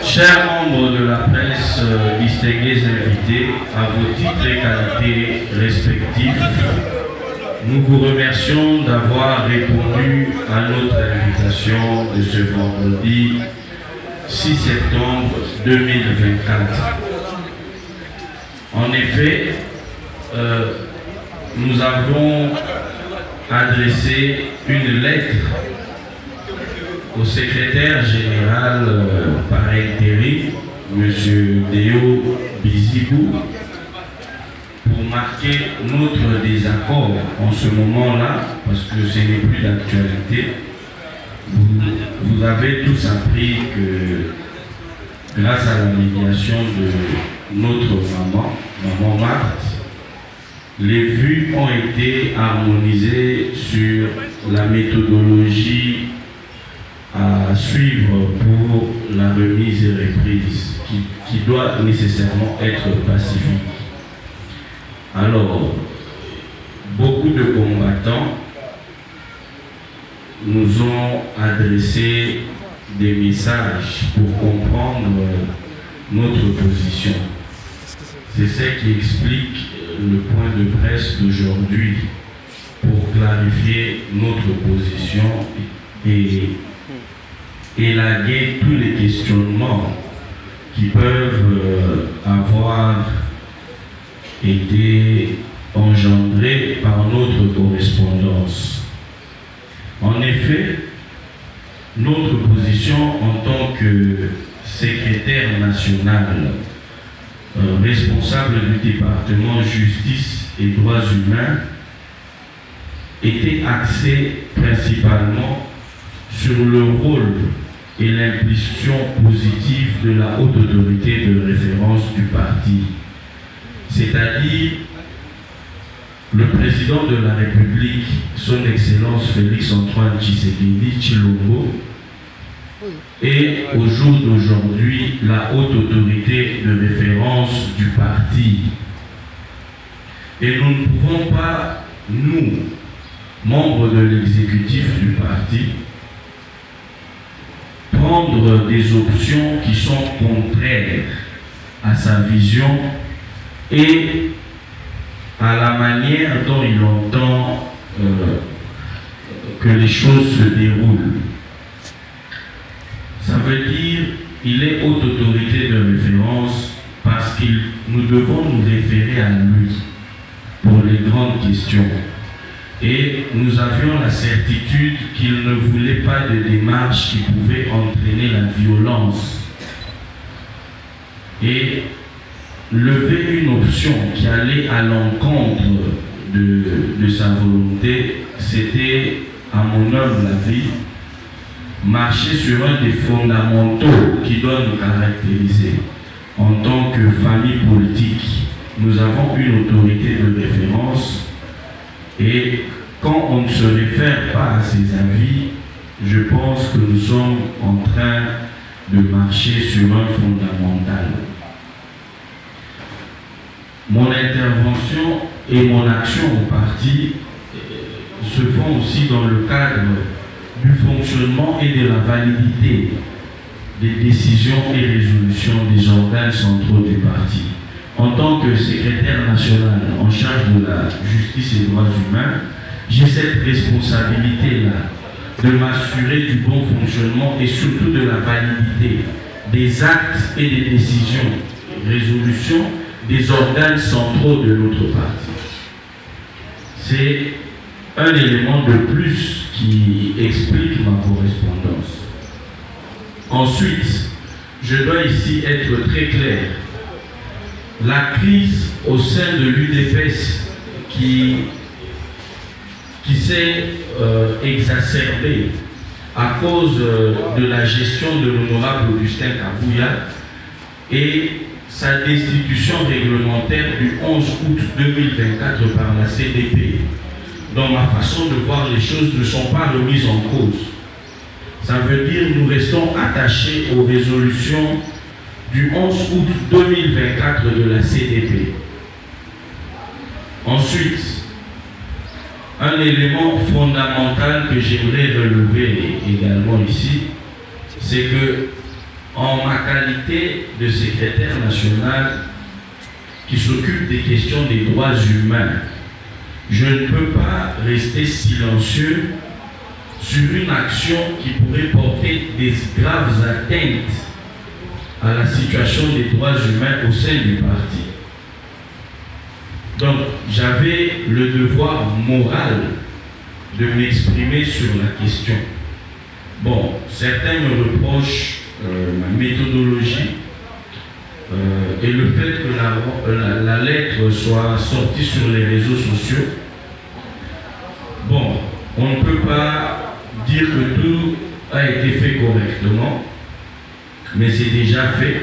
Chers membres de la presse, distingués invités, à vos titres et qualités respectifs, nous vous remercions d'avoir répondu à notre invitation de ce vendredi 6 septembre 2024. En effet, nous avons adressé une lettre au secrétaire général par intérim, M. Déo Bizibou, pour marquer notre désaccord en ce moment-là, parce que ce n'est plus d'actualité. Vous avez tous appris que grâce à la médiation de notre maman Marthe, les vues ont été harmonisées sur la méthodologie à suivre pour la remise et reprise qui doit nécessairement être pacifique. Alors, beaucoup de combattants nous ont adressé des messages pour comprendre notre position. C'est ce qui explique le point de presse d'aujourd'hui pour clarifier notre position et élaguer tous les questionnements qui peuvent avoir été engendrés par notre correspondance. En effet, notre position en tant que secrétaire national responsable du département justice et droits humains était axée principalement sur le rôle et l'impulsion positive de la haute autorité de référence du parti, c'est-à-dire le président de la République, son Excellence Félix Antoine Tshisekedi Tshilombo, et au jour d'aujourd'hui, la haute autorité de référence du parti. Et nous ne pouvons pas, nous, membres de l'exécutif du parti, prendre des options qui sont contraires à sa vision et à la manière dont il entend que les choses se déroulent. Ça veut dire qu'il est haute autorité de référence parce que nous devons nous référer à lui pour les grandes questions. Et nous avions la certitude qu'il ne voulait pas de démarche qui pouvait entraîner la violence. Et lever une option qui allait à l'encontre de sa volonté, c'était, à mon humble avis, marcher sur un des fondamentaux qui doit nous caractériser. En tant que famille politique, nous avons une autorité de référence et quand on ne se réfère pas à ses avis, je pense que nous sommes en train de marcher sur un fondamental. Mon intervention et mon action au parti se font aussi dans le cadre du fonctionnement et de la validité des décisions et résolutions des organes centraux du parti. En tant que secrétaire national en charge de la justice et droits humains, j'ai cette responsabilité-là de m'assurer du bon fonctionnement et surtout de la validité des actes et des décisions, résolutions des organes centraux de notre parti. C'est un élément de plus qui explique ma correspondance. Ensuite, je dois ici être très clair. La crise au sein de l'UDPS qui s'est exacerbée à cause de la gestion de l'honorable Augustin Kabouya et sa destitution réglementaire du 11 août 2024 par la CDP. Dans ma façon de voir les choses, ne sont pas remises en cause. Ça veut dire que nous restons attachés aux résolutions du 11 août 2024 de la CDP. Ensuite, un élément fondamental que j'aimerais relever également ici, c'est que en ma qualité de secrétaire national qui s'occupe des questions des droits humains, je ne peux pas rester silencieux sur une action qui pourrait porter des graves atteintes à la situation des droits humains au sein du parti. Donc, j'avais le devoir moral de m'exprimer sur la question. Bon, certains me reprochent ma méthodologie et le fait que la lettre soit sortie sur les réseaux sociaux. Bon, on ne peut pas dire que tout a été fait correctement, mais c'est déjà fait.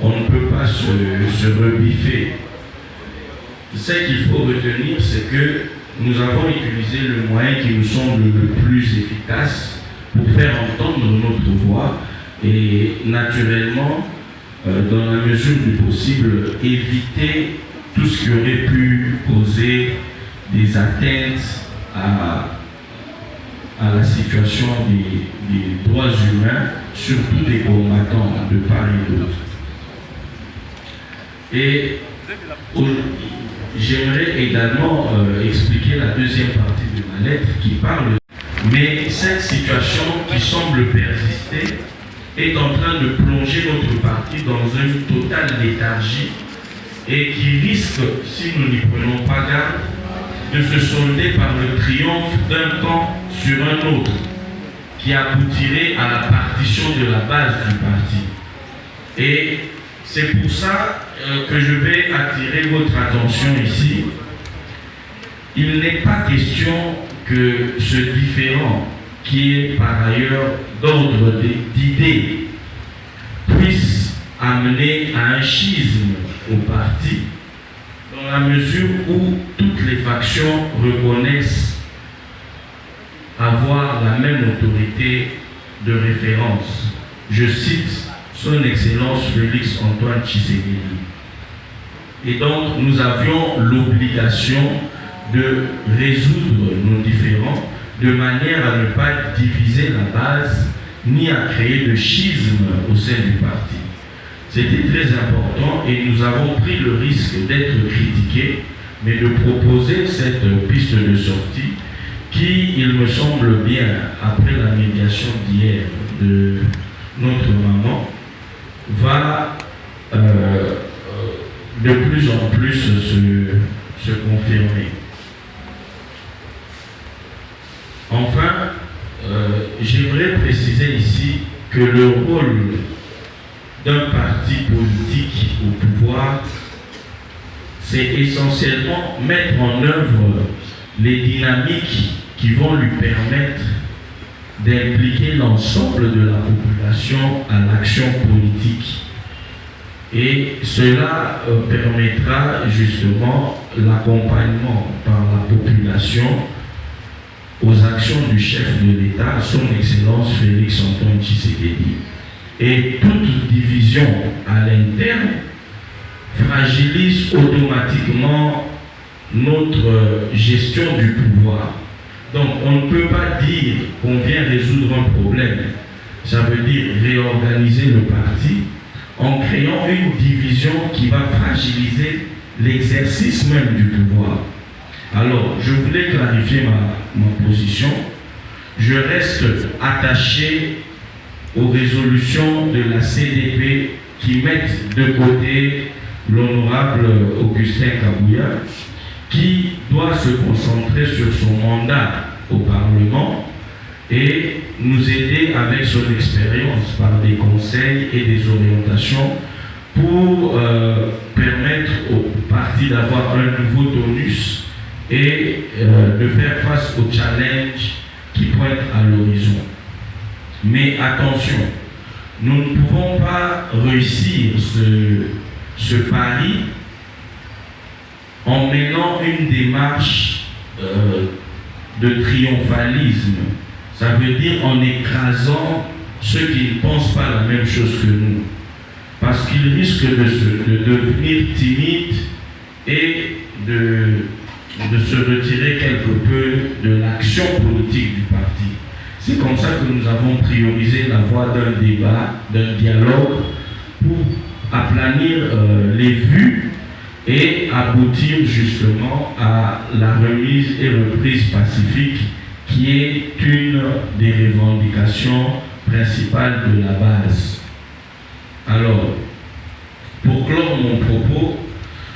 On ne peut pas se rebiffer. Ce qu'il faut retenir, c'est que nous avons utilisé le moyen qui nous semble le plus efficace pour faire entendre notre voix et naturellement, dans la mesure du possible, éviter tout ce qui aurait pu causer des atteintes à la situation des droits humains, surtout des combattants de part et d'autre. Et j'aimerais également expliquer la deuxième partie de ma lettre qui parle, mais cette situation qui semble persister est en train de plonger notre parti dans une totale léthargie et qui risque, si nous n'y prenons pas garde, de se solder par le triomphe d'un camp sur un autre qui aboutirait à la partition de la base du parti. Et c'est pour ça que je vais attirer votre attention ici. Il n'est pas question que ce différend, qui est par ailleurs d'ordre d'idées, puisse amener à un schisme au parti, dans la mesure où toutes les factions reconnaissent avoir la même autorité de référence. Je cite Son Excellence Félix Antoine Tshisekedi. Et donc, nous avions l'obligation de résoudre nos différends de manière à ne pas diviser la base ni à créer de schisme au sein du parti. C'était très important et nous avons pris le risque d'être critiqués, mais de proposer cette piste de sortie qui, il me semble bien, après la médiation d'hier de notre maman, va de plus en plus se confirmer. Enfin, j'aimerais préciser ici que le rôle d'un parti politique au pouvoir, c'est essentiellement mettre en œuvre les dynamiques qui vont lui permettre d'impliquer l'ensemble de la population à l'action politique. Et cela permettra justement l'accompagnement par la population aux actions du chef de l'État, son Excellence Félix Antoine Tshisekedi. Et toute division à l'interne fragilise automatiquement notre gestion du pouvoir. Donc on ne peut pas dire qu'on vient résoudre un problème. Ça veut dire réorganiser le parti en créant une division qui va fragiliser l'exercice même du pouvoir. Alors, je voulais clarifier ma position. Je reste attaché aux résolutions de la CDP qui mettent de côté l'honorable Augustin Kabouya, qui doit se concentrer sur son mandat au Parlement et nous aider avec son expérience par des conseils et des orientations pour permettre au parti d'avoir un nouveau tonus et de faire face aux challenges qui pointent à l'horizon. Mais attention, nous ne pouvons pas réussir ce pari en menant une démarche de triomphalisme. Ça veut dire en écrasant ceux qui ne pensent pas la même chose que nous. Parce qu'ils risquent de devenir timides et de se retirer quelque peu de l'action politique du parti. C'est comme ça que nous avons priorisé la voie d'un débat, d'un dialogue, pour aplanir les vues et aboutir justement à la remise et reprise pacifique qui est une des revendications principales de la base. Alors, pour clore mon propos,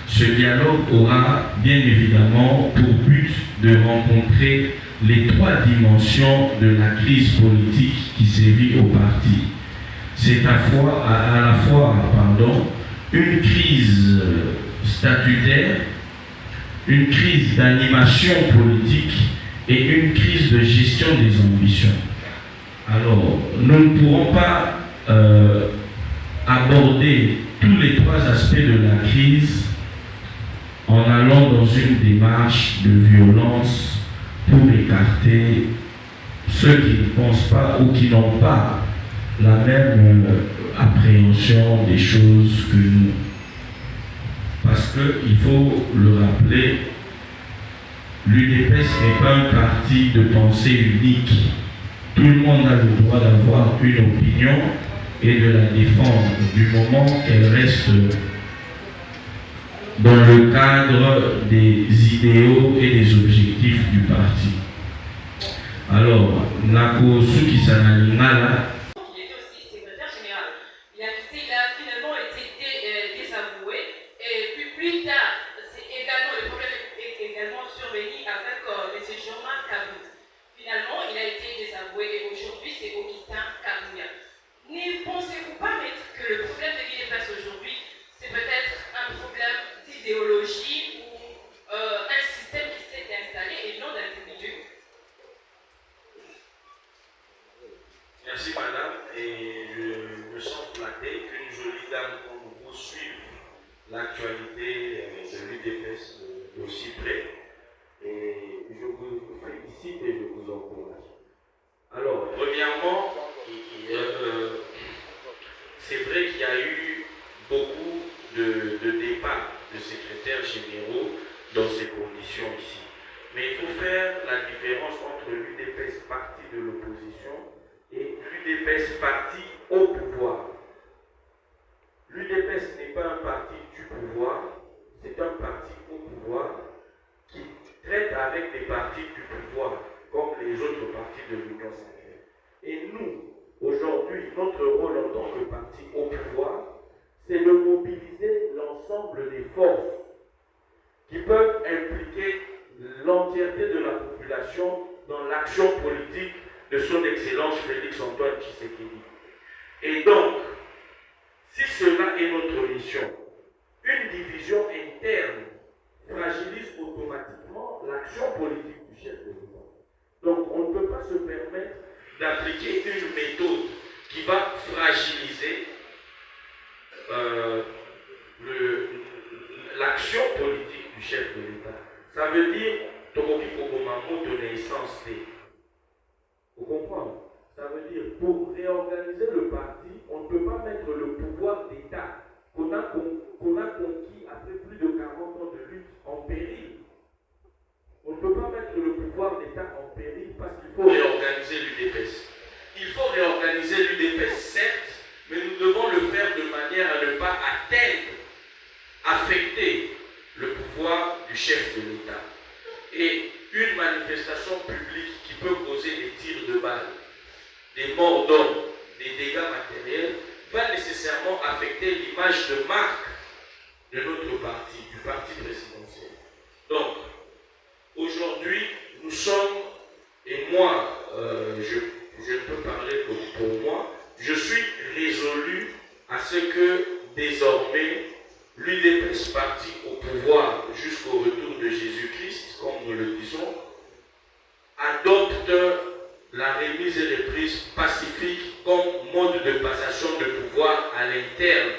ce dialogue aura bien évidemment pour but de rencontrer les trois dimensions de la crise politique qui sévit au parti. C'est à la fois une crise statutaire, une crise d'animation politique et une crise de gestion des ambitions. Alors, nous ne pourrons pas aborder tous les trois aspects de la crise en allant dans une démarche de violence pour écarter ceux qui ne pensent pas ou qui n'ont pas la même appréhension des choses que nous. Parce qu'il faut le rappeler, l'UDPS n'est pas un parti de pensée unique. Tout le monde a le droit d'avoir une opinion et de la défendre du moment qu'elle reste dans le cadre des idéaux et des objectifs du parti. Alors, Nako Suki Sanalingala. Il était aussi secrétaire général. Il a finalement été désavoué. Et puis plus tard, le problème est également survenu avec M. Jean-Marc Kabout. Finalement, il a été désavoué et aujourd'hui, c'est Augustin Kabouya. Ne pensez-vous pas, maître, que le problème de l'UDPS aujourd'hui, c'est peut-être un problème d'idéologie ou un système qui s'est installé et non d'individu? Merci madame, et je me sens flatté qu'une jolie dame comme vous suive l'actualité de l'UDPS d'aussi près. Et je vous félicite et je vous encourage. Alors, premièrement, c'est vrai qu'il y a eu beaucoup de départs de secrétaires généraux dans ces conditions ici. Mais il faut faire la différence entre l'UDPS parti de l'opposition et l'UDPS parti au pouvoir. L'UDPS n'est pas un parti du pouvoir, c'est un parti au pouvoir qui traite avec des partis du pouvoir, comme les autres partis de l'Union sacrée. Et nous, aujourd'hui, notre rôle en tant que parti au pouvoir, c'est de mobiliser l'ensemble des forces qui peuvent impliquer l'entièreté de la population dans l'action politique de son Excellence Félix-Antoine Tshisekedi. Et donc, si cela est notre mission, une division interne fragilise automatiquement l'action politique du chef de l'État. Donc, on ne peut pas se permettre d'appliquer une méthode qui va fragiliser l'action politique du chef de l'État. Ça veut dire Tomoki Kogomamo de naissance. Vous comprenez? Ça veut dire pour réorganiser le parti, on ne peut pas mettre le pouvoir d'État qu'on a conquis après plus de 40 ans de lutte en péril. On ne peut pas mettre le pouvoir d'État en péril parce qu'il faut réorganiser l'UDPS. Il faut réorganiser l'UDPS, certes, mais nous devons le faire de manière à ne pas affecter le pouvoir du chef de l'État. Et une manifestation publique qui peut causer des tirs de balles, des morts d'hommes, des dégâts matériels, va nécessairement affecter l'image de marque de notre parti, du parti présidentiel. Donc, aujourd'hui, nous sommes, et moi, je ne peux parler que pour moi, je suis résolu à ce que désormais l'UDPS parti au pouvoir jusqu'au retour de Jésus-Christ, comme nous le disons, adopte la remise et reprise pacifique comme mode de passation de pouvoir à l'interne